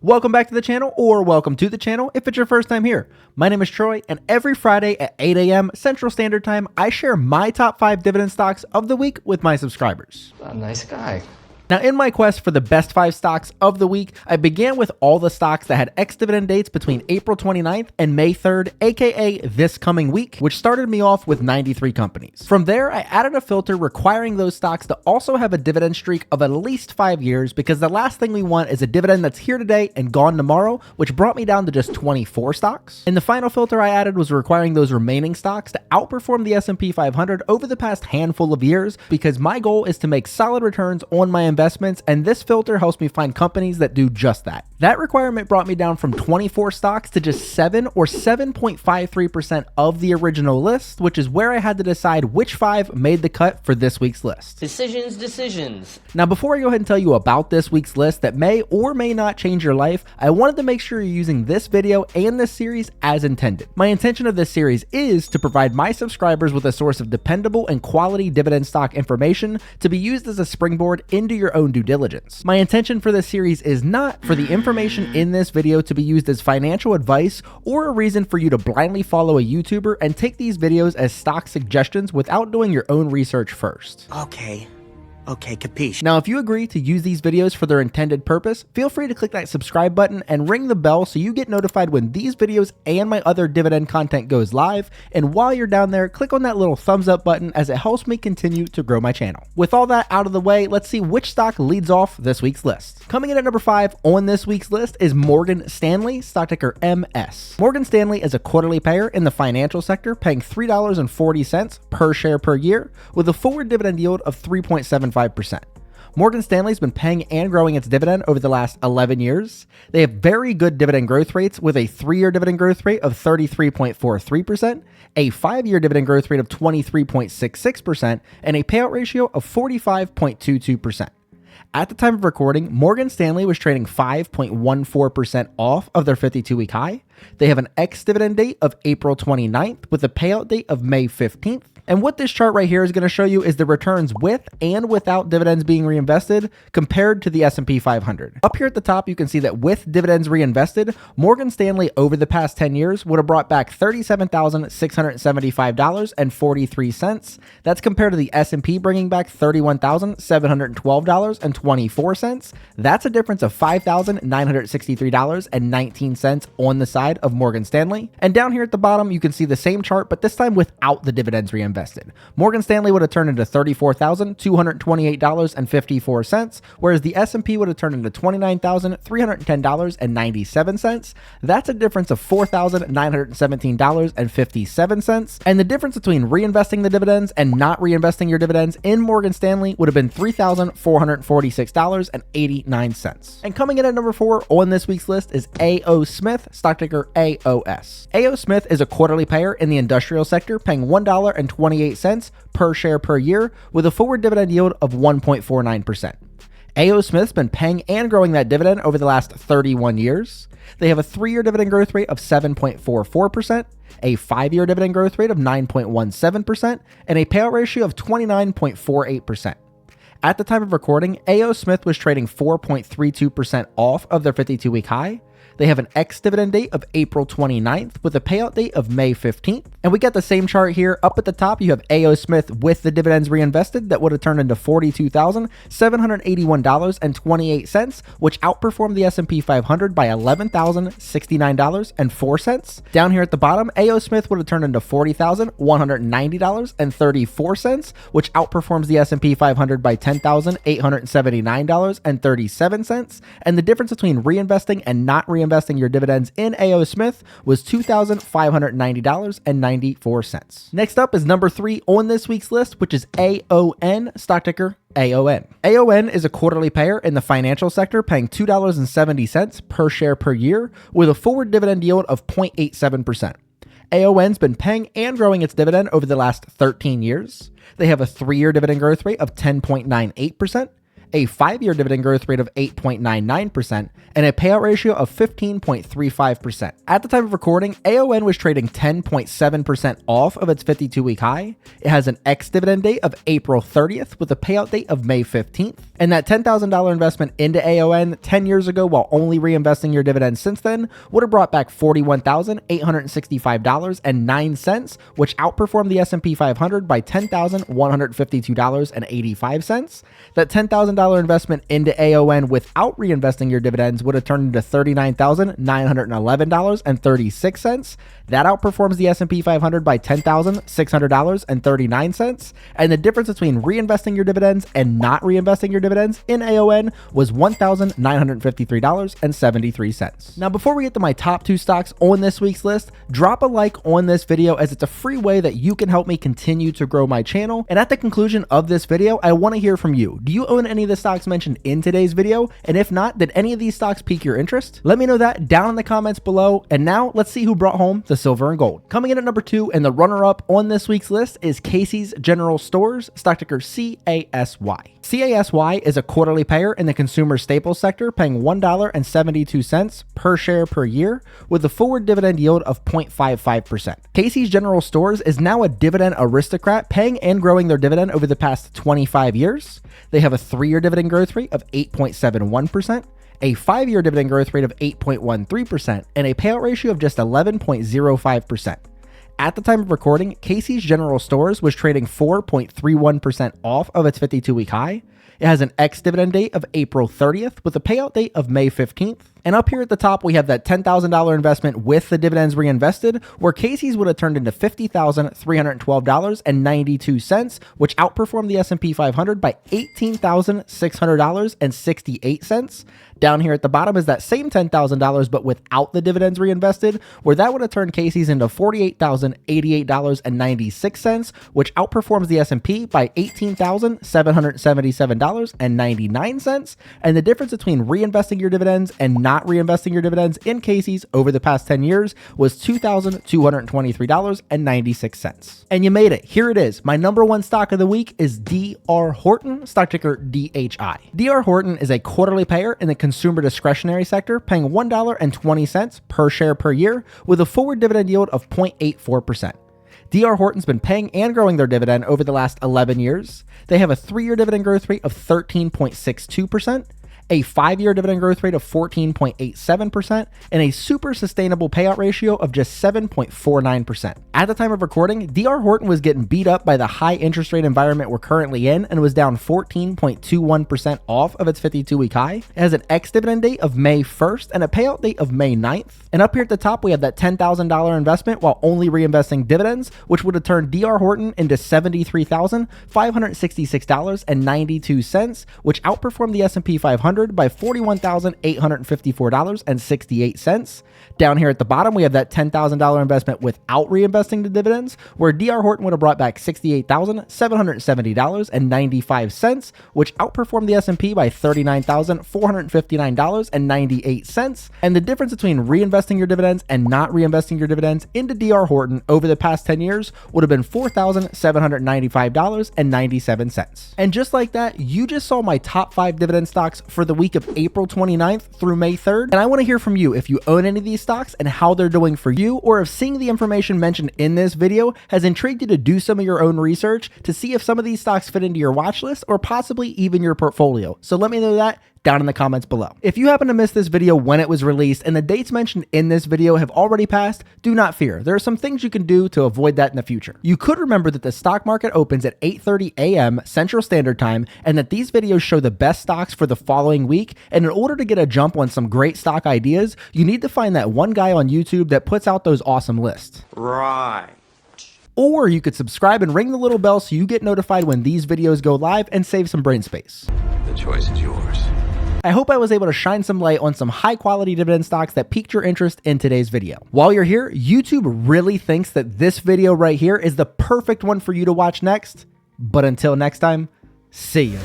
Welcome back to the channel, or welcome to the channel if it's your first time here. My name is Troy, and every Friday at 8 a.m. Central Standard Time, I share my top 5 dividend stocks of the week with my subscribers. A nice guy. Now, in my quest for the best 5 stocks of the week, I began with all the stocks that had ex-dividend dates between April 29th and May 3rd, aka this coming week, which started me off with 93 companies. From there, I added a filter requiring those stocks to also have a dividend streak of at least 5 years, because the last thing we want is a dividend that's here today and gone tomorrow, which brought me down to just 24 stocks. And the final filter I added was requiring those remaining stocks to outperform the S&P 500 over the past handful of years, because my goal is to make solid returns on my investments, and this filter helps me find companies that do just that. That requirement brought me down from 24 stocks to just 7 or 7.53% of the original list, which is where I had to decide which 5 made the cut for this week's list. Decisions. Now, before I go ahead and tell you about this week's list that may or may not change your life, I wanted to make sure you're using this video and this series as intended. My intention of this series is to provide my subscribers with a source of dependable and quality dividend stock information to be used as a springboard into your own due diligence. My intention for this series is not for the information in this video to be used as financial advice or a reason for you to blindly follow a YouTuber and take these videos as stock suggestions without doing your own research first. Okay, capiche. Now, if you agree to use these videos for their intended purpose, feel free to click that subscribe button and ring the bell so you get notified when these videos and my other dividend content goes live. And while you're down there, click on that little thumbs up button, as it helps me continue to grow my channel. With all that out of the way, let's see which stock leads off this week's list. Coming in at number 5 on this week's list is Morgan Stanley, stock ticker MS. Morgan Stanley is a quarterly payer in the financial sector, paying $3.40 per share per year, with a forward dividend yield of 3.75%. Morgan Stanley's been paying and growing its dividend over the last 11 years. They have very good dividend growth rates, with a 3-year dividend growth rate of 33.43%, a 5-year dividend growth rate of 23.66%, and a payout ratio of 45.22%. At the time of recording, Morgan Stanley was trading 5.14% off of their 52-week high. They have an ex-dividend date of April 29th with a payout date of May 15th. And what this chart right here is going to show you is the returns with and without dividends being reinvested compared to the S&P 500. Up here at the top, you can see that with dividends reinvested, Morgan Stanley over the past 10 years would have brought back $37,675.43. That's compared to the S&P bringing back $31,712.24. That's a difference of $5,963.19 on the side of Morgan Stanley. And down here at the bottom, you can see the same chart, but this time without the dividends reinvested. Morgan Stanley would have turned into $34,228.54, whereas the S&P would have turned into $29,310.97. That's a difference of $4,917.57. And the difference between reinvesting the dividends and not reinvesting your dividends in Morgan Stanley would have been $3,446.89. And coming in at number 4 on this week's list is A.O. Smith, stock ticker AOS. A.O. Smith is a quarterly payer in the industrial sector, paying $1.28 per share per year, with a forward dividend yield of 1.49%. A.O. Smith's been paying and growing that dividend over the last 31 years. They have a 3-year dividend growth rate of 7.44%, a 5-year dividend growth rate of 9.17%, and a payout ratio of 29.48%. At the time of recording, A.O. Smith was trading 4.32% off of their 52-week high. They have an ex-dividend date of April 29th with a payout date of May 15th. And we got the same chart here. Up at the top, you have A.O. Smith with the dividends reinvested that would have turned into $42,781.28, which outperformed the S&P 500 by $11,069.04. Down here at the bottom, A.O. Smith would have turned into $40,190.34, which outperforms the S&P 500 by $10,879.37. And the difference between reinvesting and not reinvesting your dividends in A.O. Smith was $2,590.94. Next up is number 3 on this week's list, which is AON, stock ticker AON. AON is a quarterly payer in the financial sector, paying $2.70 per share per year, with a forward dividend yield of 0.87%. AON's been paying and growing its dividend over the last 13 years. They have a 3-year dividend growth rate of 10.98%, a 5-year dividend growth rate of 8.99%, and a payout ratio of 15.35%. At the time of recording, AON was trading 10.7% off of its 52-week high. It has an ex-dividend date of April 30th with a payout date of May 15th. And that $10,000 investment into AON 10 years ago while only reinvesting your dividends since then would have brought back $41,865.09, which outperformed the S&P 500 by $10,152.85. That $10,000 investment into AON without reinvesting your dividends would have turned into $39,911.36. That outperforms the S&P 500 by $10,600.39. And the difference between reinvesting your dividends and not reinvesting your dividends in AON was $1,953.73. Now, before we get to my top 2 stocks on this week's list, drop a like on this video as it's a free way that you can help me continue to grow my channel. And at the conclusion of this video, I want to hear from you. Do you own any of the stocks mentioned in today's video? And if not, did any of these stocks pique your interest? Let me know that down in the comments below. And now let's see who brought home the silver and gold. Coming in at number 2 and the runner-up on this week's list is Casey's General Stores, stock ticker CASY. CASY is a quarterly payer in the consumer staples sector, paying $1.72 per share per year with a forward dividend yield of 0.55%. Casey's General Stores is now a dividend aristocrat, paying and growing their dividend over the past 25 years. They have a 3-year dividend growth rate of 8.71%. A 5-year dividend growth rate of 8.13%, and a payout ratio of just 11.05%. At the time of recording, Casey's General Stores was trading 4.31% off of its 52-week high. It has an ex-dividend date of April 30th with a payout date of May 15th. And up here at the top, we have that $10,000 investment with the dividends reinvested, where Casey's would have turned into $50,312.92, which outperformed the S&P 500 by $18,600.68. Down here at the bottom is that same $10,000, but without the dividends reinvested, where that would have turned Casey's into $48,088.96, which outperforms the S&P by $18,777.99. And the difference between reinvesting your dividends and not reinvesting your dividends in Casey's over the past 10 years was $2,223.96. And you made it. Here it is. My number 1 stock of the week is DR Horton, stock ticker DHI. DR Horton is a quarterly payer in the consumer discretionary sector, paying $1.20 per share per year with a forward dividend yield of 0.84%. DR Horton's been paying and growing their dividend over the last 11 years. They have a 3-year dividend growth rate of 13.62%. A 5-year dividend growth rate of 14.87%, and a super sustainable payout ratio of just 7.49%. At the time of recording, DR Horton was getting beat up by the high interest rate environment we're currently in and was down 14.21% off of its 52-week high. It has an ex-dividend date of May 1st and a payout date of May 9th. And up here at the top, we have that $10,000 investment while only reinvesting dividends, which would have turned DR Horton into $73,566.92, which outperformed the S&P 500 by $41,854.68. Down here at the bottom, we have that $10,000 investment without reinvesting the dividends, where DR Horton would have brought back $68,770.95, which outperformed the S&P by $39,459.98. And the difference between reinvesting your dividends and not reinvesting your dividends into DR Horton over the past 10 years would have been $4,795.97. And just like that, you just saw my top 5 dividend stocks for the week of April 29th through May 3rd. And I want to hear from you if you own any of these stocks and how they're doing for you, or if seeing the information mentioned in this video has intrigued you to do some of your own research to see if some of these stocks fit into your watch list or possibly even your portfolio. So let me know that down in the comments below. If you happen to miss this video when it was released and the dates mentioned in this video have already passed, do not fear. There are some things you can do to avoid that in the future. You could remember that the stock market opens at 8:30 a.m. Central Standard Time and that these videos show the best stocks for the following week. And in order to get a jump on some great stock ideas, you need to find that one guy on YouTube that puts out those awesome lists. Right. Or you could subscribe and ring the little bell so you get notified when these videos go live and save some brain space. The choice is yours. I hope I was able to shine some light on some high quality dividend stocks that piqued your interest in today's video. While you're here, YouTube really thinks that this video right here is the perfect one for you to watch next. But until next time, see ya.